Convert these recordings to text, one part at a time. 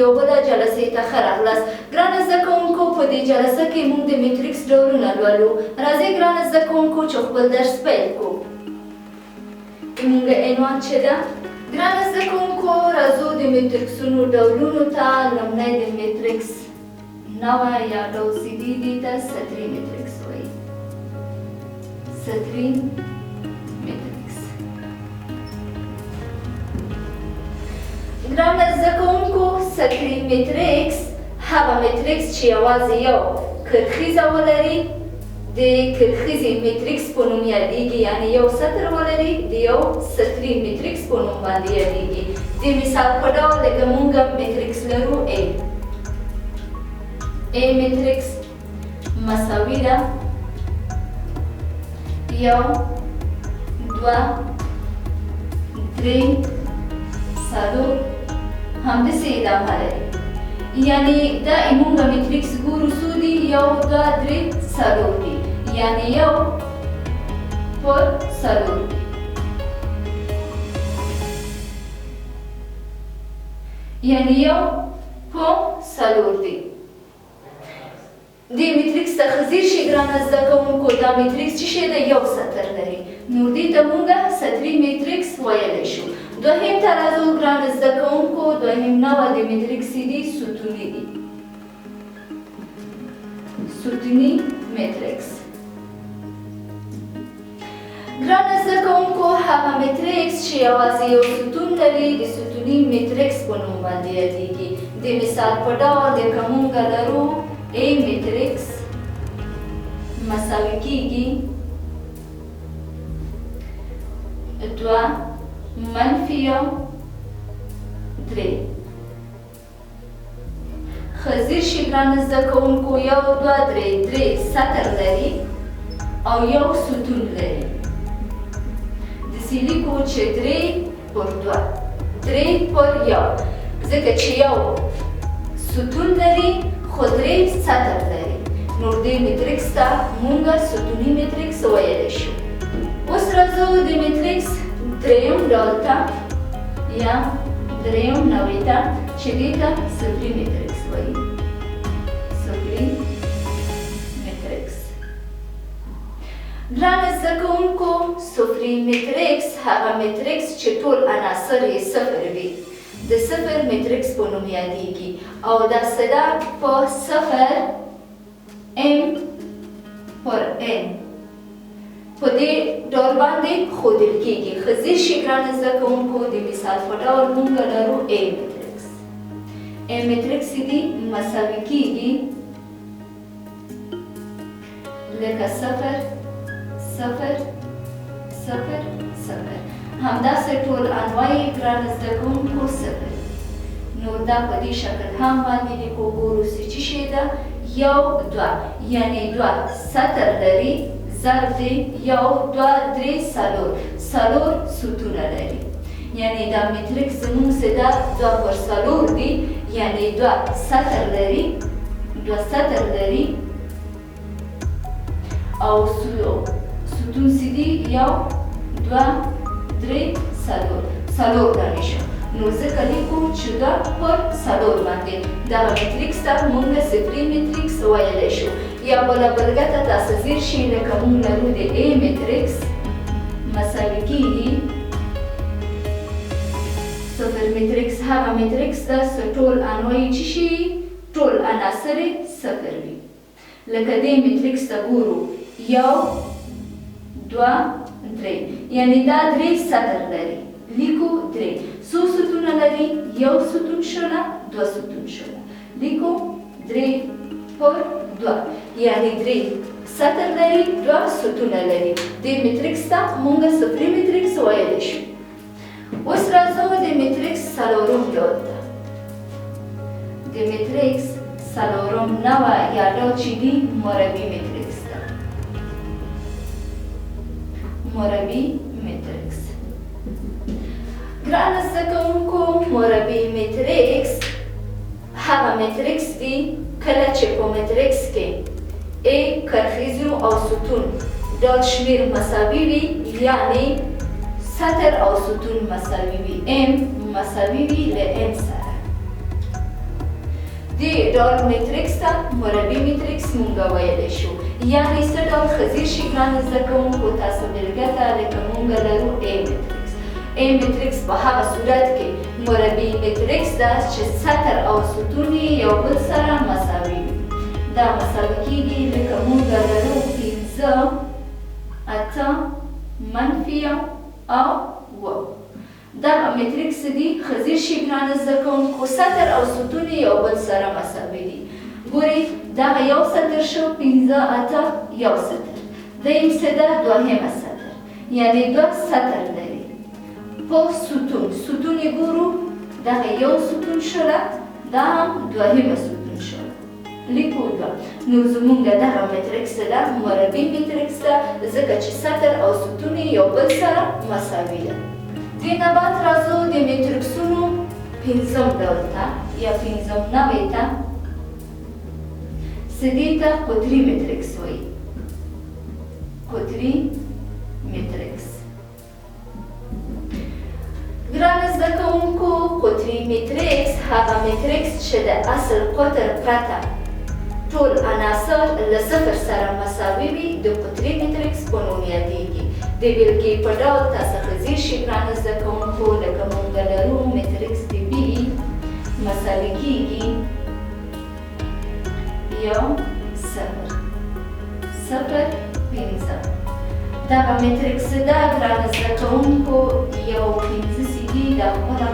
یو بله جلسې ته ښه راغلاست. ګرانه زده کوونکو په دې جلسه کې موږ د میټریکس ډولونه لولو. راځئ ګرانه زده کوونکو چې خپل درس پیل کړو. موږ عنوان چې ده ګرانه زده کوونکو راځو د میټریکسونو ډولونو ته. لومړی د میټریکس نوع یا ډول سیدي دي ته سطري میټریکس وایي. سطري میټریکس. ګرانه زده کوونکو سطري میټریکس هغه میټریکس چې یوازې یو کرښیزه ولري د کرښیزې میټریکس په نوم یادیږي، یعنی یو سطر ولري د یو سطري میټریکس په نوم باندې یادیږي. د مثال په ډول لکه موږ میټریکس لرو A میټریکس مساوي ده 1 2 3 4 همداسې ادامه لري. یعنی دا موږ میټریکس ګورو څو دي 1 2 3 4 دي، یعنی 1 پر 4 دي. یعنی 1 پر 4 دي. د میټریکس څخه زیر شي ګرانه زده کوونکو دا میټریکس چې شی ده یو سطر لري، نو دې ته موږ سطري میټریکس ویلی شو. دوهم ته راځو ګرانه زده کوونکو. دوهم نوع د میټریکس دي ستوني دي. ستوني میټریکس. ګرانه زده کوونکو هغه میټریکس چې یوازې یو ستون لري د ستوني میټریکس په نوم باندې یادیږي. د مثال په ډول لکه موږ لرو A میټریکس مساوي کیږي 2 منفي 3. خزیر شي ګرانه زده کوونکو 1 2 3 3 سطر لري او یو ستون لري. داسې لیکو چې 3 پر 2 3 پر 1 ځکه چې یو ستون لري خو 3 سطر لري، نو دې میټریکس ته موږ ستوني میټریکس ویلی شو. اوس راځو د میټریکس دریم ډول ته یا دریم نوع ته چې دې ته صفري میټریکس وایي. صفري میټریکس. ګرانه زده کوونکو صفري میټریکس هغه میټریکس چې ټول عناصر یې صفر وي د صفر میټریکس په نوم یادیږي، او دا صدا په 0 M پر N په دې ډول باندې ښودل کیږي. ښځې شي ګرانه زده کوونکو د مثال په ډول موږ لرو A میټریکس. A میټریکس دي مساوي کیږي لکه 0 0 0 0. همداسې ټول انواع یې ګرانه زده کوونکو صفر. نو دا په دې شکل هم باندې لیکو. ګورو چې شی ده 1 2 یعنی 2 سطر لري ضرب دی 1 2 3 4 ستونه لري. یعنی دا میټریکس زموږ څه ده 2 پر 4 دي، یعنی 2 سطر لري 2 سطر لري او ستون څه دي 1 2 3 4 دانې شو. نو ځکه لیکو چې 2 پر 4 باندې دغه میټریکس ته موږ صفري میټریکس ویلی شو. یا بله بلګته تاسو ځیر شي لکه موږ لرو د A میټریکس مساوي کیږي صفر میټریکس. هغه میټریکس ده چې ټول انواع یې چې شي ټول عناصر یې صفر وي. لکه دې میټریکس ته ګورو 1 2 3 یعنی دا 3 سطر لري. لیکو 3 څو ستونه لري 1 ستون شوله 2 ستون شوله. لیکو 3 پر 2 یعنی 3 سطر لري 2 ستونه لري. دې میټریکس ته موږ صفري میټریکس ویلی شو. اوس راځو د میټریکس څلورم ډول ته. د میټریکس څلورم نوع یا ډول چې دي مربع میټریکس ده. مربع میټریکس. ګرانه زده کوونکو مربع میټریکس هغه میټریکس دي کله چې په میټریکس کې A کرښیزو او ستون ډول شمیر مساوي وي، یعنی سطر او ستون مساوي وي، M مساوي وي له N سره. دې ډول میټریکس ته مربع میټریکس مونږ ویلی شو. یعنې څه ډول ښځیر شي ګرانو زده کوونکو، تاسو بېلګه ته لکه مونږ لرو A میټریکس. A میټریکس په هغه صورت کې مربع میټریکس ده چې سطر او ستون یې یو بل سره مساوي وي. دا مساوي کېږي لکه مونږ لرو 5 8 منفي او 7. دغه میټریکس دي ښځیر شي ګرانو زده کوونکو، سطر او ستون یې یو بل سره مساوي دي. ګورئ دغه یو سطر شو 5 8 یو سطر، دویم څه ده دوهمه سطر، یعنې 2 سطر لري. په ستون یې ګورو دغه یو ستون شوله، دا هم دوهمه ستون شوله، لیکو 2. نو زمونږ دغه میټریکس ده مربع میټریکس ده، ځکه چې سطر او ستون یې یو بل سره مساوي ده. دې نه بعد راځو د میټریکسونو 5م ډول ته یا 5م نوع ته، چې دې ته قطري میټریکس وایي. قطري میټریکس ګرانو زده کوونکو، قطري میټریکس هغه میټریکس چې د اصل قطر پرته ټول عناصر له 0 سره مساوي وي د قطري میټریکس په نوم یادېږي. د بېلګې په ډول تاسو ښځیر شي ګرانو زده کوونکو، لکه مونږ لرو میټریکس د B مساوي کېږي 1 0 0 5. دغه میټریکس ده ګرانو زده کوونکو، یو 5 سیدي د خپله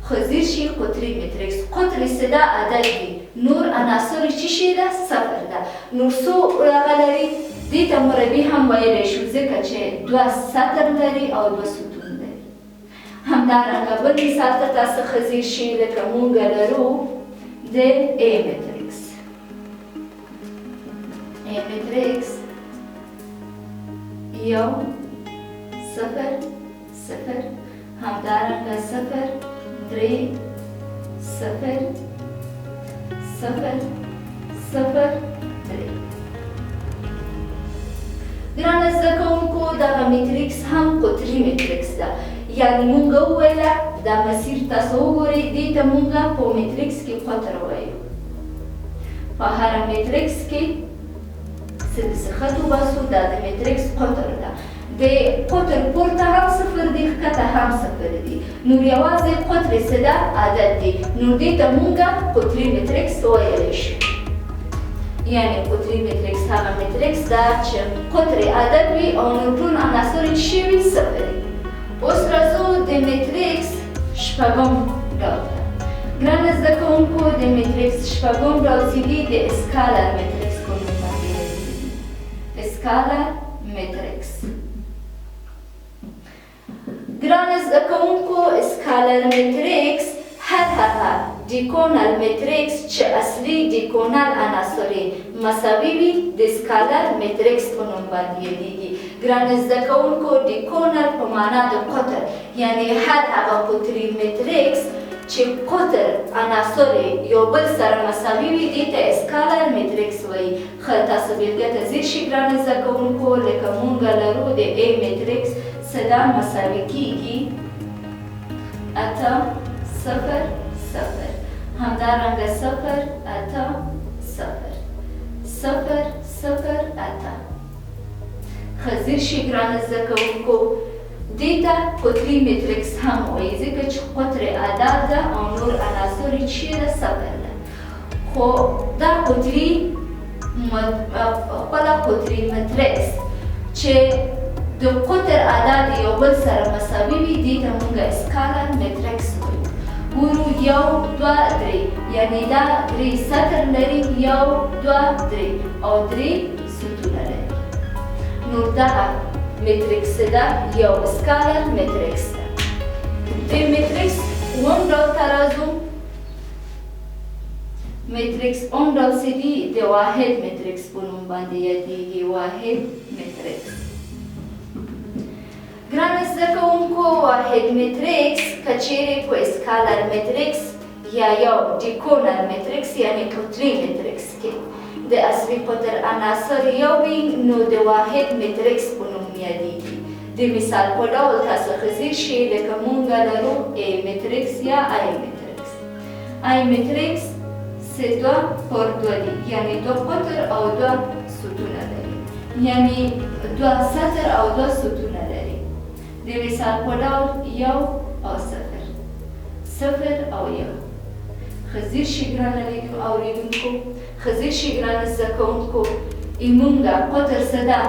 ښځیر شي قطري میټریکس. قطر څه ده عدد دی، نور عناصر چې شي ده 0 ده. نور څو هغه لري، دې ته مربع هم ویلی شو ځکه چې 2 سطر لري او 2 ستون لري. همدارنګه بل مثال ته تاسو ښځیر شي لکه مونږ لرو د A میټریکس. A میټریکس 1 0 0 همدارنګه 0 3 0 0 0 3. ګرانو زده کوونکو، دغه میټریکس هم قطري میټریکس ده، یعنې مونږ وویله دا مسیر تاسو وګورئ، دې ته مونږ په میټریکس کې قطر وایو. په هره میټریکس کې څه د څخه وباسو دا د میټریکس قطر ده. د قطر پورته هم 0 دی، ښکته هم 0 دی. نور یوازې قطر څه ده عدد دی، نو دې ته مونږ قطري میټریکس ویلی شو. یعنې قطري میټریکس هغه میټریکس ده چې قطر عدد وي او نور ټول عناصر یې څه وي 0 دي. اوس راځو د میټریکس 6م ډول ته. ګرانو زده کوونکو، د میټریکس 6م ډول چې دی د اسکالر میټریکس په نوم باندې یادېږي. اسکالر میټریکس ګرانو زده کوونکو، اسکالر میټریکس هر هغه ډیکونل میټریکس چې اصلي ډیکونل عناصر یې مساوي وي د اسکالر میټریکس په نوم باندې یادېږي. ګرانو زده کوونکو، ډیکونل په معنا د قطر، یعنې هر هغه قطري میټریکس چې قطر عناصر یې یو بل سره مساوي وي دې ته اسکالر میټریکس وایي. ښه تاسو بېلګه ته ځیر شئ ګرانو زده کوونکو، لکه مونږ لرو د A میټریکس څه ده مساوي کېږي 8 0 0 همدارنګه 0 8 0 0 0 8. ښځیر شي ګرانو زده کوونکو، دې ته قطري میټریکس هم وایي ځکه چې قطر عدد ده او نور عناصر یې چیرې 0 ده. خو دا قطري خپله قطري میټریکس چې د قطر عدد یو بل سره مساوي وي دې ته مونږ اسکالر میټریکس وایو. ګورو 1 2 3 یعنې دا 3 سطر لري، 1 2 3 او 3 ستونه لري. نو دغه میټریکس ده یو اسکالر میټریکس ده. د میټریکس 1 ډول ته راځو. میټریکس 1 ډول چې دی د واحد میټریکس په نوم باندې یادېږي. واحد میټریکس ګرانو زده کوونکو، واحد میټریکس که چیرې په اسکالر میټریکس یا یو ډیکونل میټریکس یعنې قطري میټریکس کې د اصلي قطر عناصر یو وي نو د واحد میټریکس په نوم یادېږي. د مثال په ډول تاسو ښځیر شئ لکه مونږ لرو A میټریکس یا I میټریکس. آی متریکس 3 پر 2 دی، یعنی 2 قطر او 2 ستونه لري، یعنی 2 سطر او 2 ستونه لري. د مثال په ډول 1 او 0 او 1. خزیر شي ګرانه اوریدونکو، خزیر شي ګرانه زده کوونکو، ایمونګه قطر څه ده؟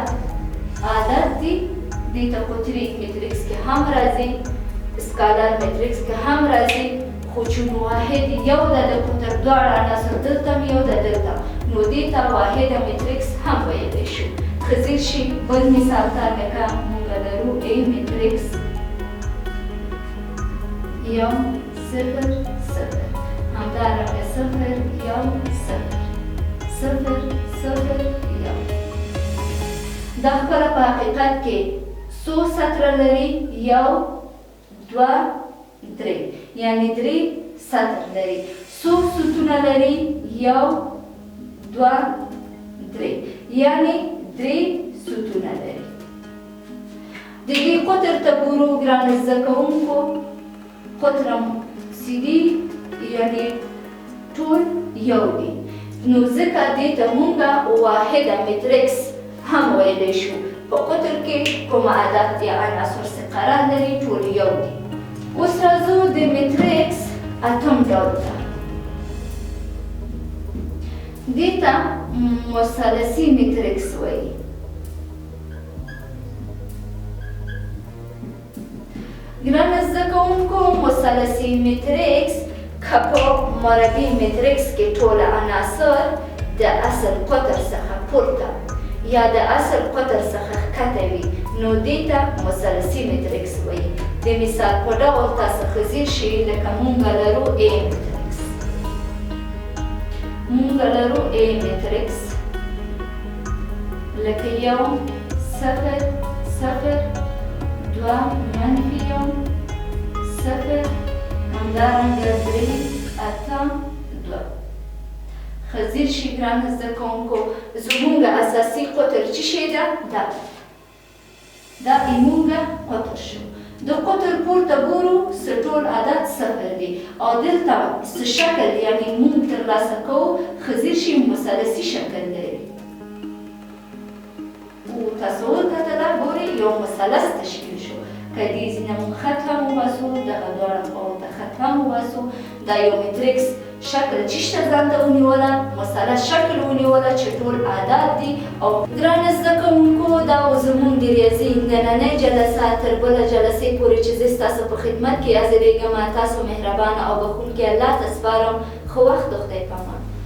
عدد دی. دې ته قطري متریکس کې هم راځي، اسکالر متریکس کې هم راځي، خو چون واحد یو ده د قطر دواړه عناصر دلته هم یو ده دلته، نو دې ته واحده متریکس هم ویلی شو. خزیر شي بل مثال ته لکه موږ لرو ای متریکس 1 0 0، همدارنګه 0 1 0 0 0 1. دا خپله په حقیقت کې څو سطره لري؟ 1 2 3، یعنی 3 سطر لري. څو ستونه لري؟ 1 2 3، یعنی 3 ستونه لري. د دې قطر ته ګورو ګرانو زده کوونکو، قطر سیدي یعنی ټول یو دي، نو ځکه دې ته مونږه واحده متریکس هم ویلی شو. په قطر کې کوم عدد یا عناصر څه قرار لري؟ ټول یو دي. اوس راځو د متریکس اتم ډول ته. دې ته مثلثي متریکس وایي. ګرانو زده کوونکو، مثلثي متریکس که په مربع متریکس کې ټول عناصر د اصل قطر څخه پورته یا د اصل قطر څخه ښکته وي، نو دې ته مثلثي متریکس وایي. د مثال په ډول تاسو خزیر شي لکه مونږ لرو ای متریکس. مونږ لرو ای متریکس لکه 1 0 0 2 منفي 1 0، همدارنګه 3 8 2. خزیر شي ګرانو زده کوونکو، زمونږ اساسي قطر څه شی ده؟ دا ایمونګه قطر شو. د قطر پورته ګورو څه ټول عدد 0 دی، او دلته څه شکل یعنی مونږ ترلاسه کوو خزیر شي مثلثي شکل لري. او تاسو وکتله ګورئ یو مثلث تشکیل شو. که دې ځینه مونږ خط هم وباسو، دغه دواړه خواوو ته خط هم وباسو، دا یو متریکس شکل چې شته ځان ته ونیوله، مثلث شکل ونیوله چې ټول عدد دي. او ګرانو زده کوونکو، دا و زموږ د ریاضي نننۍ جلسه. تر بله جلسې پورې چې زه ستاسو په خدمت کې حاضرېږم، تاسو مهربانه او بښونکي الله ته سپارم. ښه وخت د خدای په امان.